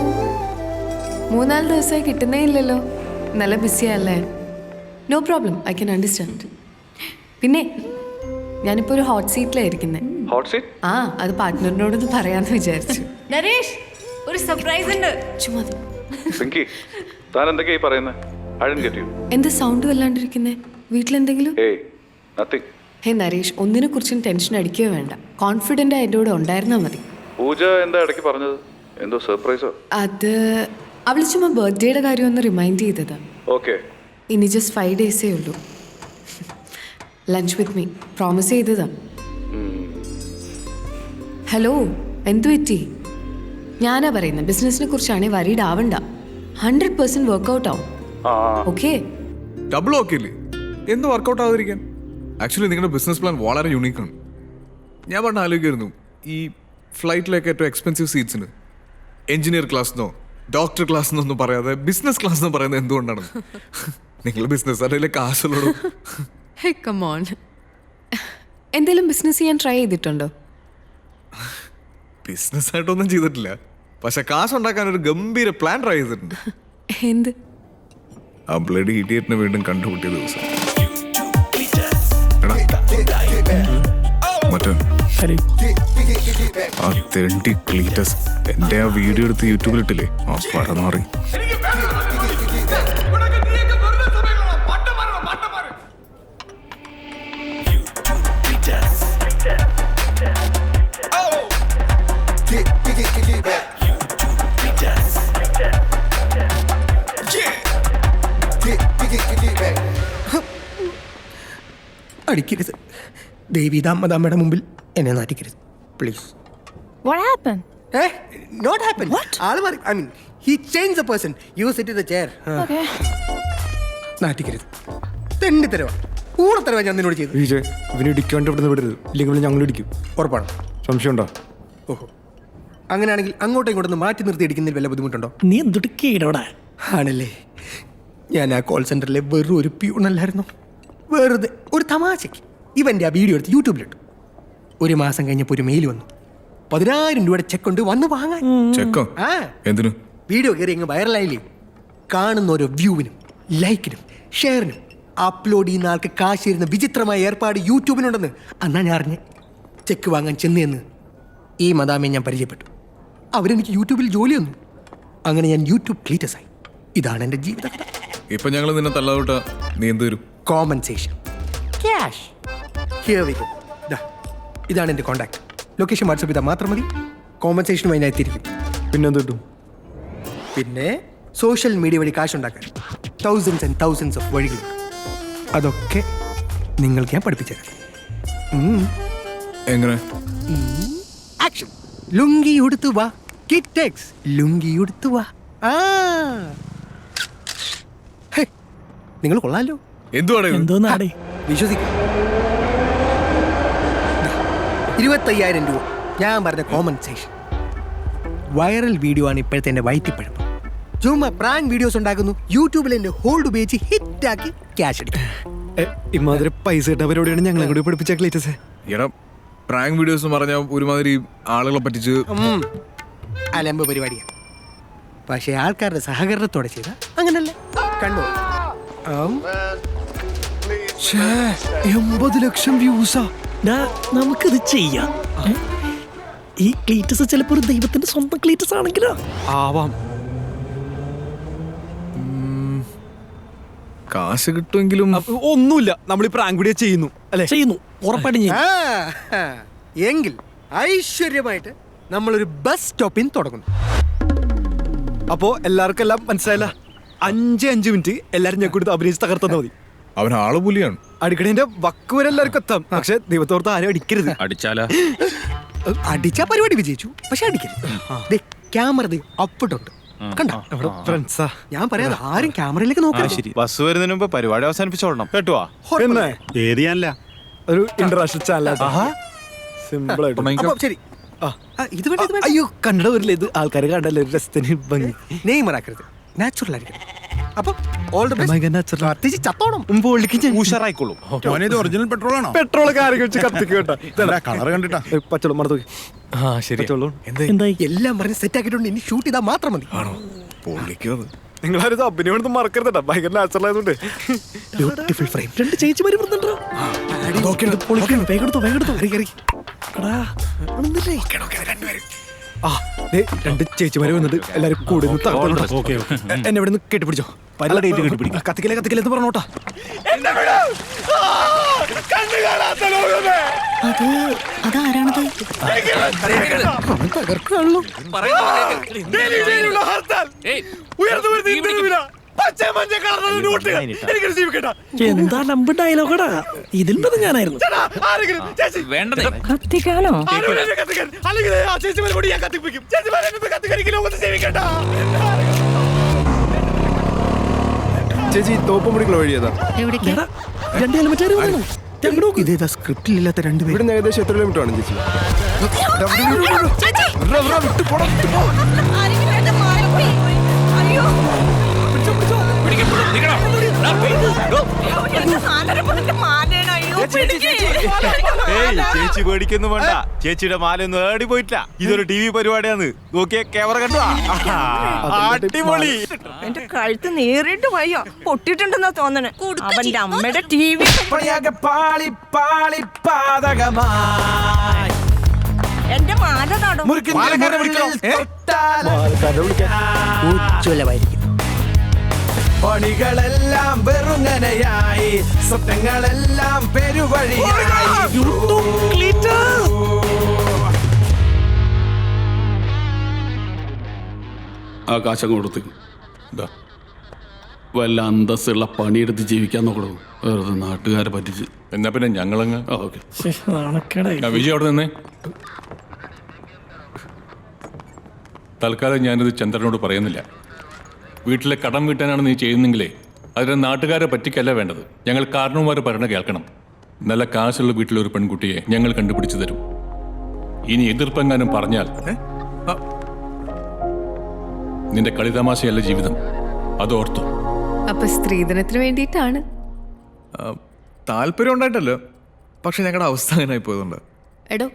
3-4 ദിവസമായി കിട്ടുന്നേ ഇല്ലല്ലോ. നല്ല ബിസിയല്ലേ? No problem, I can understand. പിന്നെ ഞാനിപ്പോൾ ഒരു ഹോട്ട് സീറ്റിലായിരിക്കുന്നത്. Hot seat? ആ, അത് പാർട്ട്ണറിനോടൊന്ന് പറയാമെന്ന് വിചാരിച്ചു. നരേഷ്, ഒരു സർപ്രൈസ് ഉണ്ട്. ചുമ്മാ പിങ്കി, താൻ എന്തൊക്കെയായി പറയുന്നത്? I didn't get you. എന്ത് സൗണ്ട് വല്ലാണ്ടിരിക്കുന്നേ? വീട്ടിലെന്തെങ്കിലും? Hey, nothing. ഹേ നരേഷ്, ഒന്നിനെ കുറിച്ചും ടെൻഷൻ അടിക്കുകയോ വേണ്ട. കോൺഫിഡൻ്റ് ആയി എൻ്റെ കൂടെ ഉണ്ടായിരുന്നാൽ മതി. പൂജ എന്താ ഇടയ്ക്ക് പറഞ്ഞത്? എന്തോ സർപ്രൈസോ? അത് അവൾ ചുമ്മാ ബർത്ത്ഡേയുടെ കാര്യം ഒന്ന് റിമൈൻഡ് ചെയ്തതാ. ഓക്കെ. ഇനി ജസ്റ്റ് 5 days ഉള്ളൂ. ലഞ്ച് വിത്ത് മീ പ്രോമിസ് ചെയ്തതാ. ഹലോ, എന്തു പറ്റി? ഞാനാ പറയുന്നത്, ബിസിനസിനെ കുറിച്ചാണെങ്കിൽ വരീഡ് ആവണ്ട. 100% വർക്ക്ഔട്ട് ആവും. ഓക്കെ? ഡബിൾ ഓക്കെ അല്ലേ? എന്ത് വർക്കൗട്ട് ആവാതിരിക്കാൻ? ആക്ച്വലി നിങ്ങളുടെ ബിസിനസ് പ്ലാൻ വളരെ യുണീക്കാണ്. ഞാൻ പറഞ്ഞ ആലോചിക്കായിരുന്നു, ഈ ഫ്ലൈറ്റിലേക്ക് ഏറ്റവും എക്സ്പെൻസീവ് സീറ്റ്സിന് എഞ്ചിനീയർ ക്ലാസ്ന്നോ ഡോക്ടർ ക്ലാസ്ന്നോ ഒന്നും പറയാതെ ബിസിനസ് ക്ലാസ് എന്ന് പറയുന്നത് എന്തുകൊണ്ടാണ്? നിങ്ങൾ ബിസിനസ് അതിലെ കാശുള്ളൂ. Hey come on. എന്തെങ്കിലും ബിസിനസ് ചെയ്യാൻ ട്രൈ ചെയ്തിട്ടുണ്ടോ? ബിസിനസ് ആയിട്ടൊന്നും ചെയ്തിട്ടില്ല, പക്ഷെ കാശുണ്ടാക്കാൻ ഒരു ഗംഭീര പ്ലാൻ ട്രൈ ചെയ്തിട്ടുണ്ട്. എന്ത്? ആ ബ്ലഡി ഇഡിയറ്റിനെ വീണ്ടും കണ്ടുപിട്ടിയ ദിവസം. മറ്റേ ആ തെണ്ടി ക്ലീറ്റസ് എൻ്റെ ആ വീഡിയോ എടുത്ത് യൂട്യൂബിലിട്ടില്ലേ, ആ പടം മാറി. അടിക്കരുത് ദേവി, ദാമ്മയുടെ മുമ്പിൽ എന്നെ നാട്ടിക്കരുത് please. What happened? Not happen. ആള് മാറി. I mean he change the person. You sit in the chair. Okay. നാട്ടിക്കരുത്. തെണ്ടി തരവാ, കൂടെ തരവാ ഞാൻ നിന്നോട് ചെയ്തു. വിജയ്, ഇവന് ഇടിക്കാണ്ട് ഇവിടെ നിന്ന് വിടരുത്, ഇല്ലെങ്കിൽ ഞങ്ങൾ ഇടിക്കും. ഉറപ്പാണ്? സംശയമുണ്ടോ? ഓഹോ, അങ്ങനെയാണെങ്കിൽ അങ്ങോട്ടും ഇങ്ങോട്ടൊന്ന് മാറ്റി നിർത്തി ഇടിക്കുന്നതിൽ വല്ല ബുദ്ധിമുട്ടുണ്ടോ? നീ എന്തുടക്കീടോടാ? ആണല്ലേ, ഞാൻ ആ കോൾ സെന്ററിലെ വെറും ഒരു പ്യൂണല്ലായിരുന്നു. വെറുതെ ഒരു തമാശയ്ക്ക് ഇവൻ്റെ ആ വീഡിയോ എടുത്ത് യൂട്യൂബിലിട്ടു. 1 മാസം കഴിഞ്ഞപ്പോൾ ഒരു മെയിൽ വന്നു, 10,000 രൂപയുടെ ചെക്ക് ഉണ്ട്, വന്ന് വാങ്ങാൻ. ചെക്കോ? ആ എന്തിനു? വീഡിയോ കയറി അങ്ങ് വൈറലായില്ലേ? കാണുന്ന ഓരോ വ്യൂവിനും ലൈക്കിനും ഷെയറിനും അപ്ലോഡ് ചെയ്യുന്ന ആൾക്ക് കാശ് തരുന്ന വിചിത്രമായ ഏർപ്പാട് യൂട്യൂബിനുണ്ടെന്ന് അന്നാ ഞാൻ അറിഞ്ഞ് ചെക്ക് വാങ്ങാൻ ചെന്ന് ഈ മദാമയെ ഞാൻ പരിചയപ്പെട്ടു. അവരെനിക്ക് യൂട്യൂബിൽ ജോലി തന്നു. അങ്ങനെ ഞാൻ യൂട്യൂബ് ക്ലീറ്റസ് ആയി. ഇതാണ് എൻ്റെ ജീവിതകഥ. ഇപ്പൊ ഞങ്ങൾ നിന്നെ തള്ളാവിട്ട നീ എന്ത് വരും? Compensation cash. Here we go. ഇതാണ് എൻ്റെ കോൺടാക്ട്. ലൊക്കേഷൻ വാട്സപ്പ് ചെയ്താൽ മാത്രം മതി. കോമ്പൻസേഷനുമായി ഞാൻ എത്തിയിരിക്കും. പിന്നെ എന്ത് കിട്ടും? പിന്നെ സോഷ്യൽ മീഡിയ വഴി കാശുണ്ടാക്കാൻ തൗസൻഡ്സ് ആൻഡ് തൗസൻഡ്സ് ഓഫ് വഴികളുണ്ട്. അതൊക്കെ നിങ്ങൾക്ക് ഞാൻ പഠിപ്പിച്ചുതരാം. എങ്ങനെ? ആക്ഷൻ. ലുങ്കി ഉടുത്തു വാ കിറ്റെക്സ്. ലുങ്കി ഉടുത്തു വാ. നിങ്ങൾ കൊള്ളാലോ. എന്തുവാണ്? വിശ്വസിക്കാം. 25,000 രൂപ. ഞാൻ പറഞ്ഞ കോമ്പൻസേഷൻ. വൈറൽ വീഡിയോ ആണ് ഇപ്പോഴത്തെ എൻ്റെ വയറ്റിപ്പഴപ്പ്. ചുമ്മാ പ്രാങ്ക് വീഡിയോസ് ഉണ്ടാക്കുന്നു. യൂട്യൂബിൽ എൻ്റെ ഹോൾഡ് ഉപയോഗിച്ച് ഹിറ്റാക്കി ക്യാഷ് അടിക്കും. ഇമാതിരി പൈസ ഇട്ട പരിപാടിയാണ് ഞങ്ങളെ കൂടി പഠിപ്പിച്ച ക്ലീറ്റസേ. എടാ പ്രാങ്ക് വീഡിയോസ് എന്ന് പറഞ്ഞാൽ ഒരുമാതിരി ആളുകളെ പറ്റിച്ച് അലമ്പ് പരിപാടിയാണ്. പക്ഷേ ആൾക്കാരുടെ സഹകരണത്തോടെ ചെയ്ത അങ്ങനല്ല. കണ്ടു 80 ലക്ഷം വ്യൂസാ. നമുക്കിത് ചെയ്യാം. ഈ ക്ലീറ്റസ് ചിലപ്പോ ഒരു ദൈവത്തിന്റെ സ്വന്തം ക്ലീറ്റസ് ആണെങ്കിലോ ആവാം. കാശ് കിട്ടുമെങ്കിലും ഒന്നുമില്ല. നമ്മൾ ഈ പ്രാങ്ക് വീഡിയോ ചെയ്യുന്നു അല്ലെ? ചെയ്യുന്നു, ഉറപ്പായിട്ടും ചെയ്യും. എങ്കിൽ ഐശ്വര്യമായിട്ട് നമ്മളൊരു ബസ് സ്റ്റോപ്പിൽ തുടങ്ങുന്നു. അപ്പോ എല്ലാവർക്കും എല്ലാം മനസ്സിലായില്ല. 5 മിനിറ്റ് എല്ലാരും ഞാൻ കൊടുത്ത് അഭിനയിച്ച് തകർത്താൽ മതി. അവൻ ആള് പുലിയാണ്. അടിക്കണേന്റെ വക്ക് വരെ എല്ലാവർക്കും എത്താം. പക്ഷെ ദൈവത്തോർത്ത് ആരും അടിക്കരുത്. അടിച്ചാലാ അടിച്ചാ പരിപാടി വിജയിച്ചു. പക്ഷെ അടിക്കരുത്. ക്യാമറ അപ്പിട്ടുണ്ട്. കണ്ടോ? ഫ്രണ്ട്സാ. ഞാൻ പറയാതെ ആരും ക്യാമറയിലേക്ക് നോക്കാം. ബസ് വരുന്നതിന് മുമ്പ് പരിപാടി അവസാനിപ്പിച്ചോളണം കേട്ടോ. പിന്നെ ഏരിയല്ല ഒരു ഇന്റർനാഷണൽ ചാനൽ. സിമ്പിൾ ആയിട്ട്. ശരി. ഇത് വേണ്ട, ഇത് വേണ്ട. അയ്യോ കന്നഡ വരില്ല. ഇത് ആൾക്കാർ കണ്ടല്ലോ ഒരു രസത്തിന് ഭംഗി. നെയ്മർ ആക്കരുത്. നാച്ചുറൽ ആയിരിക്കണം. അപ്പം ഓൾ ദി ബെസ്റ്റ്. കത്തിച്ച് ചത്തോണം. ഉഷാറായിക്കോളും. ഒറിജിനൽ പെട്രോൾ ആണോ? പെട്രോൾ കാര്യം വെച്ച് കത്തിക്ക് കേട്ടോ. കളർ കണ്ടിട്ടാ. പച്ചവെള്ളം മറന്നു പോയി. എന്തായി? എല്ലാം പറഞ്ഞ് സെറ്റ് ആക്കിയിട്ടുണ്ട്. ഇനി ഷൂട്ട് ചെയ്താൽ മാത്രം മതി. നിങ്ങളാരും അഭിനയം മറക്കരുതട്ടാ. ഭയങ്കര നാച്ചുറൽ ആയതുകൊണ്ട്. Beautiful frame. 2 ചേച്ചിമാര് വരുന്നുണ്ടോ? ആ 2 ചേച്ചിമാര് വന്നിട്ട് എല്ലാരും കൂടി എന്നെ ഇവിടെ നിന്ന് കെട്ടിപ്പിടിച്ചോ. കത്തിക്കലേ എന്ന് പറഞ്ഞോട്ടാ. അതാരാണത്? തകർക്കാണല്ലോ. എന്താ നമ്പർ ഡയലോഗടാ. ഇതിൽ നിന്ന് ഞാനായിരുന്നു. കത്തിക്കാനോ? ചേച്ചി തോപ്പം പിടിക്കുള്ള വഴി ഏതാ? എടാ, 2 ഹെൽമെറ്റ് വന്നു. ഇതേതാ സ്ക്രിപ്റ്റിലില്ലാത്ത രണ്ടുപേരും. ഇവിടെ ഏകദേശം എത്ര കിലോമീറ്റർ ആണ് ചേച്ചി? ചേച്ചി പേടിക്കൊന്നും വേണ്ട. ചേച്ചിയുടെ മാലൊന്നും ഏടി പോയിട്ടില്ല. ഇതൊരു TV പരിപാടിയാണ്. നോക്കിയ ക്യാമറ കണ്ടോ? അടിപൊളി. എന്റെ കഴുത്ത് നേരിട്ട് വയ്യ. പൊട്ടിട്ടുണ്ടെന്നാ തോന്നണേ. അവന്റെ അമ്മയുടെ TV എന്റെ മാല താടോ. ഉജ്ജ്വലമായിരിക്കും. പണികളെല്ലാം വെറുങ്ങനെയായി, സ്വപ്നങ്ങളെല്ലാം പെരുവഴിയായി. ആ കാശങ്ങ് കൊടുത്ത് വല്ല അന്തസ്സുള്ള പണിയെടുത്ത് ജീവിക്കാൻ നോക്കണോ. വെറുതെ നാട്ടുകാരെ പറ്റിച്ച്. എന്നാ പിന്നെ ഞങ്ങളങ്ങ് ഓക്കെ. വിജയ് അവിടെ നിന്നേ. തൽക്കാലം ഞാനിത് ചന്ദ്രനോട് പറയുന്നില്ല. വീട്ടിലെ കടം വീട്ടാനാണ് നീ ചെയ്യുന്നെങ്കിലേ അതിന് നാട്ടുകാരെ പറ്റിക്കല്ല വേണ്ടത്. ഞങ്ങൾ കാരണവന്മാർ പറയണ കേൾക്കണം. നല്ല കാശുള്ള വീട്ടിലൊരു പെൺകുട്ടിയെ ഞങ്ങൾ കണ്ടുപിടിച്ചു തരും. ഇനി എതിർപ്പെങ്ങാനും പറഞ്ഞാൽ നിന്റെ കളിതമാശയല്ല ജീവിതം, അതോർത്തു. അപ്പൊ സ്ത്രീധനത്തിന് വേണ്ടിയിട്ടാണ്. താല്പര്യം ഉണ്ടായിട്ടല്ലോ. പക്ഷെ ഞങ്ങളുടെ അവസ്ഥ അങ്ങനെ ആയി പോയതുകൊണ്ട്. എടോ,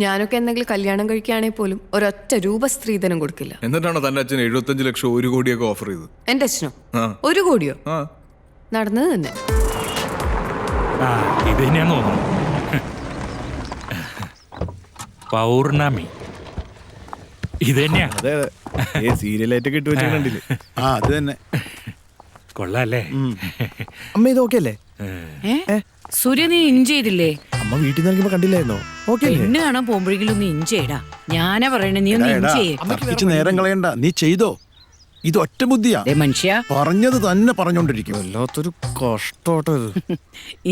ഞാനൊക്കെ എന്തെങ്കിലും കല്യാണം കഴിക്കുകയാണെങ്കിൽ പോലും ഒരൊറ്റ രൂപ സ്ത്രീധനം കൊടുക്കില്ല. എന്നിട്ടാണോ തന്റെ അച്ഛൻ 75 ലക്ഷം 1 കോടിയൊക്കെ ഓഫർ ചെയ്ത്? എന്റെ അച്ഛനോ? 1 കോടിയോ? നടന്നത് തന്നെ. ഇത് തന്നെയാന്ന് തോന്നുന്നു. പൗർണമി ഇത് തന്നെയാ. അതെ അതെ സീരിയലായിട്ടൊക്കെ ഇട്ട് വെച്ചിട്ടുണ്ടില്ലേ? ആ അത് തന്നെ. കൊള്ളാല്ലേ? അമ്മ ഇത് ഓക്കെ അല്ലേ? സൂര്യ നീ ഇഞ്ചി ചെയ്തില്ലേ? അമ്മ വീട്ടിൽ നിന്ന് ഇറങ്ങിയപ്പോ കണ്ടില്ലായിരുന്നോ? ഓക്കെ അല്ലേ? പെണ്ണ് കാണാൻ പോകുമ്പോഴെങ്കിലും ഒന്ന് ഇഞ്ചി ചെയ്യടാ. ഞാനാ പറയണേ, നീ ഒന്ന് ഇഞ്ചി ചെയ്യേ. തർക്കിച്ച് നേരം കളയണ്ട, നീ ചെയ്തോ. ഇത് ഒറ്റ ബുദ്ധിയാ. മനുഷ്യ പറഞ്ഞത് തന്നെ പറഞ്ഞോണ്ടിരിക്കും. വല്ലാത്തൊരു കഷ്ടോട്ടോ ഇത്.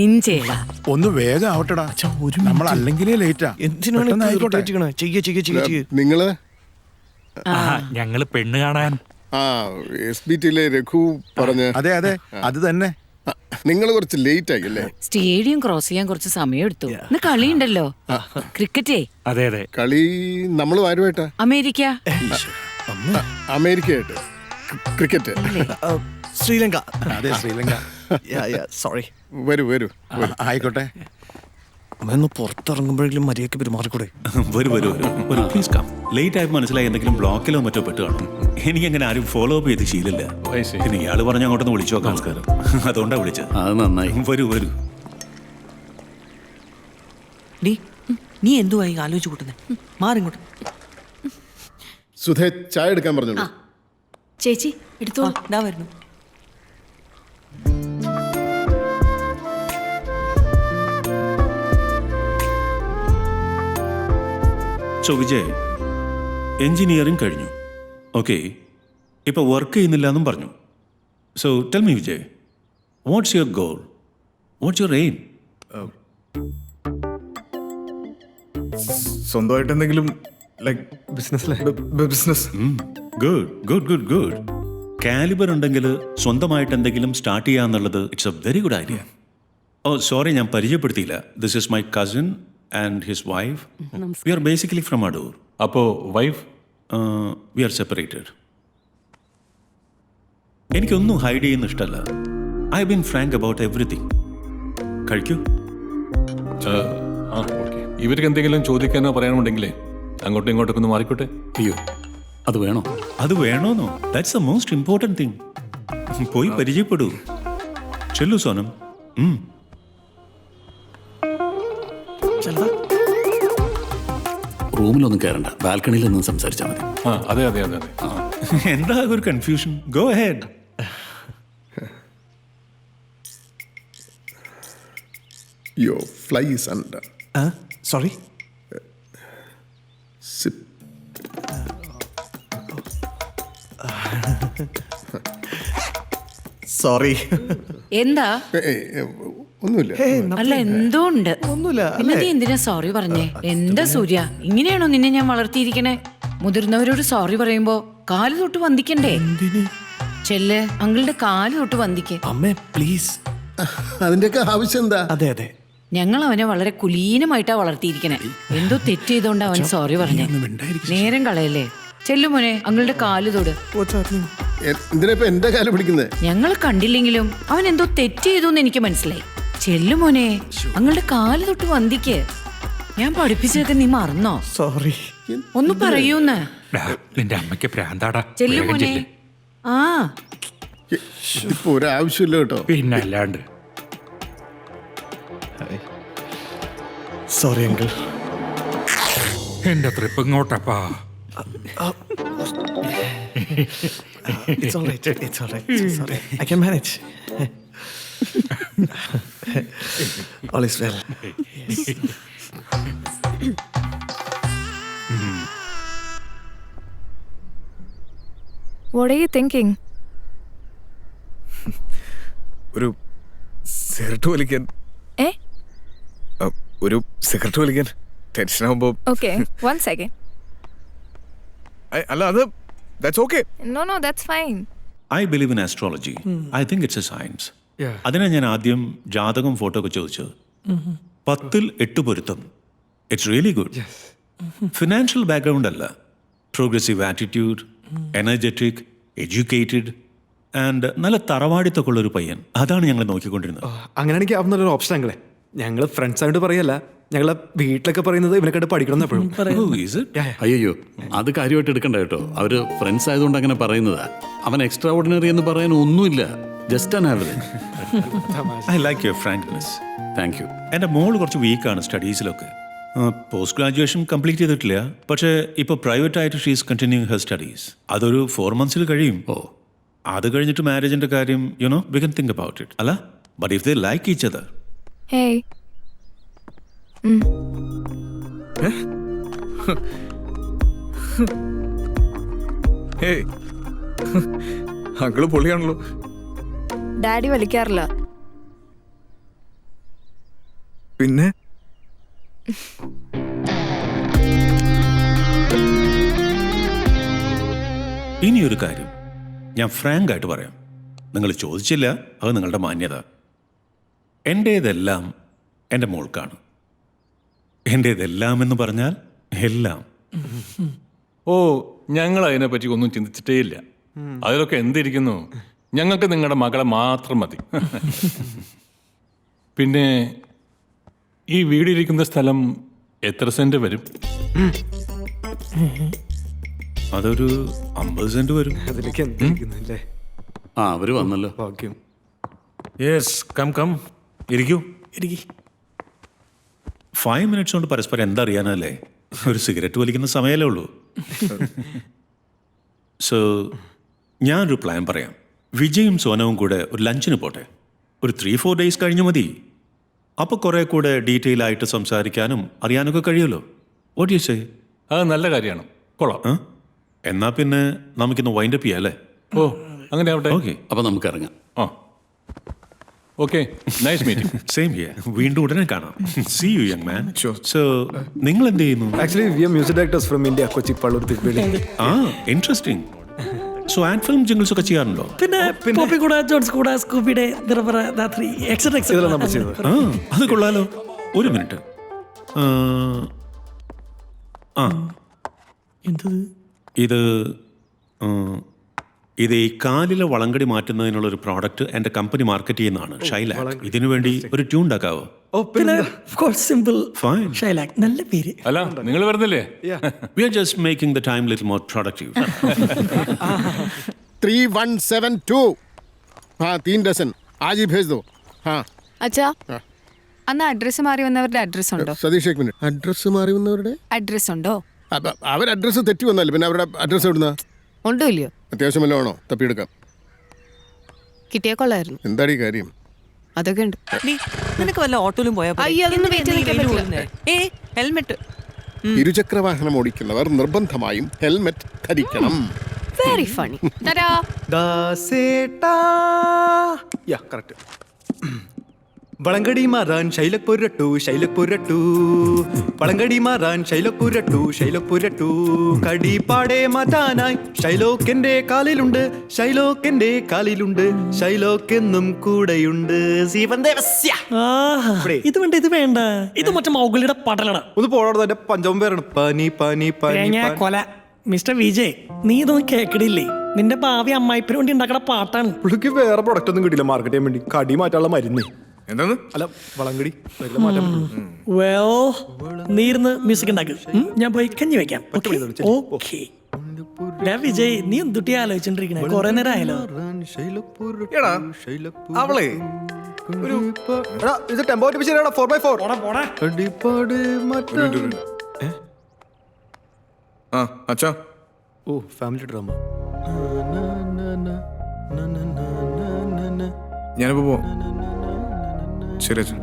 ഇഞ്ചി ചെയ്യടാ. ഒന്ന് വേഗം ആവട്ടെടാ, നമ്മൾ അല്ലെങ്കിലേ ലേറ്റാ. എന്തിനാണ് ആയിക്കോട്ടെ. നിങ്ങള് ഞങ്ങള് പെണ്ണ് കാണാൻ. ആ SBT-ലെ രഘു പറഞ്ഞ അതെ അതെ അത് തന്നെ. നിങ്ങൾ കുറച്ച് ലേറ്റ് ആയി അല്ലേ? സ്റ്റേഡിയം ക്രോസ് ചെയ്യാൻ കുറച്ച് സമയം എടുത്തു. ഇന്ന് കളിയുണ്ടല്ലോ, ക്രിക്കറ്റേ. അതെ അതെ. കളി നമ്മൾ ആരുമായിട്ടാ? അമേരിക്ക. അമേരിക്കയായിട്ട് ക്രിക്കറ്റ്. ശ്രീലങ്ക. അതെ ശ്രീലങ്ക. സോറി. വരൂ വരൂ. ആയിക്കോട്ടെ. അമ്മ ഒന്ന് പുറത്തിറങ്ങുമ്പോഴെങ്കിലും മര്യാദയ്ക്ക് പെരുമാറിക്കൂടെ? വരൂ വരൂ വരൂ പ്ലീസ് കം. ലേറ്റ് ആയപ്പോൾ മനസ്സിലായി എന്തെങ്കിലും ബ്ലോക്കിലോ മറ്റോ പെട്ട് കാണും. എനിക്കങ്ങനെ ആരും ഫോളോ അപ്പ് ചെയ്ത് ശീലമില്ല. പിന്നെ ഇയാൾ പറഞ്ഞ അങ്ങോട്ടൊന്ന് വിളിച്ചു നോക്കാം. നമസ്കാരം. അതുകൊണ്ടാണ് വിളിച്ചത്. അത് നന്നായി. വരൂ വരൂ. നീ എന്തുവായി ആലോചിച്ചു കൂട്ടുന്നത്? മാറിങ്ങോട്ട്. സുധേ ചായ എടുക്കാൻ പറഞ്ഞോളൂ. ചേച്ചി എടുത്തോ. ഇതാ വരുന്നു. സോ വിജയ്, എൻജിനീയറിംഗ് കഴിഞ്ഞു. ഓക്കെ, ഇപ്പോൾ വർക്ക് ചെയ്യുന്നില്ല എന്നും പറഞ്ഞു. So tell me Vijay, what's your goal? What's your aim? സ്വന്തമായിട്ട് എന്തെങ്കിലും like business. Good good good good. Calibre ഉണ്ടെങ്കിൽ സ്വന്തമായിട്ട് എന്തെങ്കിലും സ്റ്റാർട്ട് ചെയ്യാന്നുള്ളത് it's a very good idea. Oh sorry, ഞാൻ പരിചയപ്പെടുത്തിയില്ല. This is my cousin and his wife. We are basically from Adoor. അപ്പോൾ wife? We are separated. എനിക്കൊന്നും ഹൈഡ് ചെയ്യുന്ന ഇഷ്ടമല്ല. I been Frank about everything. കഴിക്കൂ. ഇവർക്ക് എന്തെങ്കിലും ചോദിക്കാനോ പറയാനുണ്ടെങ്കിലേ അങ്ങോട്ടും ഇങ്ങോട്ടൊക്കെ ഒന്ന് മാറിക്കോട്ടെ. അയ്യോ, അത് വേണോ? അത് വേണോന്നോ? That's the most important thing. പോയി പരിചയപ്പെടൂ. ചെല്ലു സോനം. റൂമിലൊന്നും കയറണ്ട, ബാൽക്കണിയിൽ നിന്ന് സംസാരിച്ചാൽ മതി. അതെ അതെ അതെ അതെ. എന്താ ഒരു confusion? Go ahead. Your fly is under. Sorry. Sip. Sorry. എന്താ? ഒന്നുമില്ല. അല്ല എന്തോ ഉണ്ട്. ഒന്നുമില്ല. പിന്നെ നീ എന്തിനാ സോറി പറഞ്ഞേ? എന്താ സൂര്യ, ഇങ്ങനെയാണോ നിന്നെ ഞാൻ വളർത്തിയിരിക്കണേ? മുതിർന്നവരോട് സോറി പറയുമ്പോ കാല് തൊട്ട് വന്ദിക്കണ്ടേ? ചെല്ല്, അങ്കിളുടെ കാല് തൊട്ട് വന്ദിക്കേ. അമ്മേ പ്ലീസ്. അതിന്റെയൊക്കെ ആവശ്യം എന്താ? അതെ അതെ. ഞങ്ങൾ അവനെ വളരെ കുലീനമായിട്ടാ വളർത്തിയിരിക്കണേ. എന്തോ തെറ്റ് ചെയ്തോണ്ട് അവൻ സോറി പറഞ്ഞേ. നേരം കളയല്ലേ. ചെല്ലുമോനെ, അങ്ങളുടെ കാല് തൊട്. എന്തിനാ ഇപ്പൊ എന്റെ കാല് പിടിക്കുന്നത്? ഞങ്ങൾ കണ്ടില്ലെങ്കിലും അവൻ എന്തോ തെറ്റ് ചെയ്തു എന്ന് എനിക്ക് മനസ്സിലായി. ചെല്ലുമോനെ, അങ്ങളുടെ കാല് തൊട്ട് വന്ദിക്ക്. ഞാൻ പഠിപ്പിച്ചതൊക്കെ നീ മറന്നോ? സോറി. ഒന്ന് പറയൂന്ന്. നിന്റെ അമ്മയ്ക്ക് പ്രാന്താടാ. ചെല്ലുമോനെ. ആ ഇപ്പൊ ഒരാവശ്യമില്ല കേട്ടോ. പിന്നെ അല്ലാണ്ട്. Sorry uncle. എന്റെ trip ഇങ്ങോട്ടപ്പാ. It's all right. It's all right. Sorry. I can manage. All is well. Yes. What are you thinking? ഒരു സിഗരറ്റ് വലിക്കാൻ. ഒരു സിഗരറ്റ് വലിക്കാൻ ടെൻഷൻ ആവുമ്പോ. Okay, 1 second. അല്ല അത് that's okay. No, that's fine. I believe in astrology. I think it's A science. അതിനാണ് ഞാൻ ആദ്യം ജാതകം ഫോട്ടോ ഒക്കെ ചോദിച്ചത്. 10ൽ 8 പൊരുത്തം. It's really good. Financial background അല്ല, progressive attitude, energetic, educated and നല്ല തറവാടിത്തൊക്കെ ഉള്ളൊരു പയ്യൻ. അതാണ് ഞങ്ങൾ നോക്കിക്കൊണ്ടിരുന്നത്. അങ്ങനെയാണെങ്കിൽ അവൻ നല്ലൊരു ഓപ്ഷൻ ആണല്ലേ. ഞങ്ങൾ ഫ്രണ്ട്സ് ആയിട്ട് പറയല്ല, ഞങ്ങളെ വീട്ടിലൊക്കെ പറയുന്നത് ഇവനെക്കാട്ട് പഠിക്കണം എപ്പോഴും. അയ്യോ, അത് കാര്യമായിട്ട് എടുക്കണ്ട കേട്ടോ. അവര് ഫ്രണ്ട്സ് ആയതുകൊണ്ട് അങ്ങനെ പറയുന്നതാ. അവൻ എക്സ്ട്രാ ഓർഡിനറി എന്ന് പറയാൻ ഒന്നുമില്ല. Just an average. I like your frankness. Thank you. എൻ്റെ മോള് കുറച്ച് വീക്കാണ് സ്റ്റഡീസിലൊക്കെ. പോസ്റ്റ് ഗ്രാജുവേഷൻ കംപ്ലീറ്റ് ചെയ്തിട്ടില്ല, പക്ഷേ ഇപ്പോൾ പ്രൈവറ്റ് ആയിട്ട് ഷീസ് കണ്ടിന്യൂയിങ് ഹെർ സ്റ്റഡീസ്. അതൊരു 4 months കഴിയും. അത് കഴിഞ്ഞിട്ട് മാരേജിന്റെ കാര്യം we can think about it. അല്ല, but if they like each other. Hey hey, uncle പൊളിയാണല്ലോ. ഡാഡി വലിക്കാറില്ല. പിന്നെ ഇനിയൊരു കാര്യം ഞാൻ ഫ്രാങ്ക് ആയിട്ട് പറയാം. നിങ്ങൾ ചോദിച്ചില്ല, അത് നിങ്ങളുടെ മാന്യത. എൻ്റേതെല്ലാം എൻ്റെ മോൾക്കാണ്. എൻ്റേതെല്ലാം എന്ന് പറഞ്ഞാൽ എല്ലാം. ഓ, ഞങ്ങൾ അതിനെപ്പറ്റി ഒന്നും ചിന്തിച്ചിട്ടേ ഇല്ല. അതിലൊക്കെ എന്തിരിക്കുന്നു, ഞങ്ങൾക്ക് നിങ്ങളുടെ മകളെ മാത്രം മതി. പിന്നെ ഈ വീടിരിക്കുന്ന സ്ഥലം എത്ര സെന്റ് വരും? അതൊരു 50 സെന്റ് വരും. അതിലേക്ക് എന്താ ആ, അവര് വന്നല്ലോ. ഭാഗ്യം. യെസ്, കം കം, ഇരിക്കൂ. 5 minutes കൊണ്ട് പരസ്പരം എന്താ അറിയാനല്ലേ? ഒരു സിഗരറ്റ് വലിക്കുന്ന സമയമല്ലേ ഉള്ളൂ. സോ ഞാനൊരു പ്ലാൻ പറയാം. വിജയും സോനവും കൂടെ ഒരു ലഞ്ചിന് പോട്ടെ. ഒരു 3-4 days കഴിഞ്ഞ് മതി. അപ്പോൾ കുറേ കൂടെ ഡീറ്റെയിൽ ആയിട്ട് സംസാരിക്കാനും അറിയാനൊക്കെ കഴിയുമല്ലോ. What you say? അത് നല്ല കാര്യമാണ്, കൊള്ളാം. എന്നാ പിന്നെ നമുക്കിന്ന് വൈൻഡപ്പ് ചെയ്യാം അല്ലേ? ഓ, അങ്ങനെ ആവട്ടെ. ഓക്കെ, അപ്പൊ നമുക്ക് ഇറങ്ങാം. ആ, okay, nice meeting. Same here. വീണ്ടും ഉടനെ കാണാം. See you young man. So നിങ്ങൾ എന്ത് ചെയ്യുന്നു? Actually we are music directors from India, Kochi, Pallur, Tirupati. ആ, interesting. So ad film jingles ഒക്കെ ചെയ്യാറുണ്ടോ? പിന്നെ പോപ്പി കൂടെ, ജോൺസ് കൂടെ, സ്കൂബിയുടെ നിറപറ രാത്രി ഇതെല്ലാം നമ്മൾ ചെയ്തത്. ആ, അത് കൊള്ളാലോ. ഒരു മിനിറ്റ്. എന്തത്? ഇത് ഈ കാലിലെ വളങ്കടി മാറ്റുന്നതിനുള്ള ഒരു പ്രോഡക്റ്റ് എൻ്റെ കമ്പനി മാർക്കറ്റ് ചെയ്യുന്നതാണ്, ഷൈലാക്. ഇതിനു വേണ്ടി ഒരു ട്യൂൺ ഉണ്ടാക്കാവോ? പിന്നെ സിമ്പിൾ ഫൈൻ. ഷൈലാക്, നല്ല പേര്. അല്ല, നിങ്ങൾ വരുന്നില്ലേ? We are just making the time little more productive. 3172. हाँ, 3 डजन आज ही भेज दो. हाँ. അച്ഛാ, അന്ന് അഡ്രസ്സ് മാറി വന്നവരുടെ അഡ്രസ് ഉണ്ടോ? സതീഷ്, ഒരു മിനിറ്റ്. അഡ്രസ്സ് മാറി വന്നവരുടെ അഡ്രസ് ഉണ്ടോ? അവർ അഡ്രസ്സ് തെറ്റി വന്നല്ലേ, പിന്നെ അവരുടെ അഡ്രസ്സ് എവിടുന്ന? ഉണ്ടോ ഇല്ലയോ? അത്യാവശ്യം വല്ലതും ആണോ? തപ്പിയെടുക്കാം. കിട്ടിയാ കൊള്ളായിരുന്നു. എന്താടി കാര്യം? അതൊക്കെ ഉണ്ട്. നിനക്ക് വല്ല ഓട്ടോയിലും പോയാ പോരെ? അയ്യോ, അതൊന്നും വെയിറ്റ് ചെയ്യാൻ വെയിൽ പറ്റില്ല. കൊള്ളുന്നേ. ഹെൽമെറ്റ്. ഇരുചക്ര വാഹനം ഓടിക്കുന്നവർ നിർബന്ധമായും ഹെൽമെറ്റ് ധരിക്കണം. Very funny. തരാ. ദാസേട്ടാ. യാ, കറക്റ്റ്. വളങ്കടി മാറാൻ ശൈലപ്പുരട്ടു, ശൈലപ്പുരട്ടു. വളങ്കടി മാറാൻ ശൈലപ്പുരട്ടു, ശൈലപ്പുരട്ടു. കടിപ്പാടെ മാറ്റാനായി ഷൈലോക്കെന്റെ കാലിലുണ്ട്, ഷൈലോക്കെന്റെ കാലിലുണ്ട്, ഷൈലോക്കെന്നും കൂടെയുണ്ട്. ഇത് വേണ്ട, ഇത് വേണ്ട. ഇത് മറ്റേ മൗഗളിയുടെ പടലട. ഒന്ന് പോടാ, എന്റെ പഞ്ചമം പേരാണ്. പനി പനി പനി കൊല. മിസ്റ്റർ വിജയ്, നീ ഇതൊന്നും കേക്കടില്ലേ? നിന്റെ ഭാവി അമ്മായിപ്പിന് വേണ്ടി ഉണ്ടാക്കണ പാട്ടാണ്. പുള്ളിക്ക് വേറെ പ്രൊഡക്റ്റ് ഒന്നും കിട്ടില്ല മാർക്കറ്റ് ചെയ്യാൻ വേണ്ടി. കടി മാറ്റാനുള്ള മരുന്ന്. എന്താണ്? അല്ല, വളങ്കടി മാറ്റാൻ പറ്റും. വെൽ, നീ ഇരുന്ന് മ്യൂസിക് ഉണ്ടാക്കും, ഞാൻ പോയി കഞ്ഞി വെക്കാം. ഓക്കെ. വിജയ്, നീ എന്തുട്ടി ആലോചിച്ചോണ്ടിരിക്കണേ? കൊറേ നേരം ആയല്ലോ. എടാ, അവളെ ഇത് ടെമ്പോ 4x4. ആ, അച്ഛാ. ഓ, ഫാമിലി ഡ്രാമ. ഞാനിപ്പോ പോവാം. ശരി അച്ഛൻ.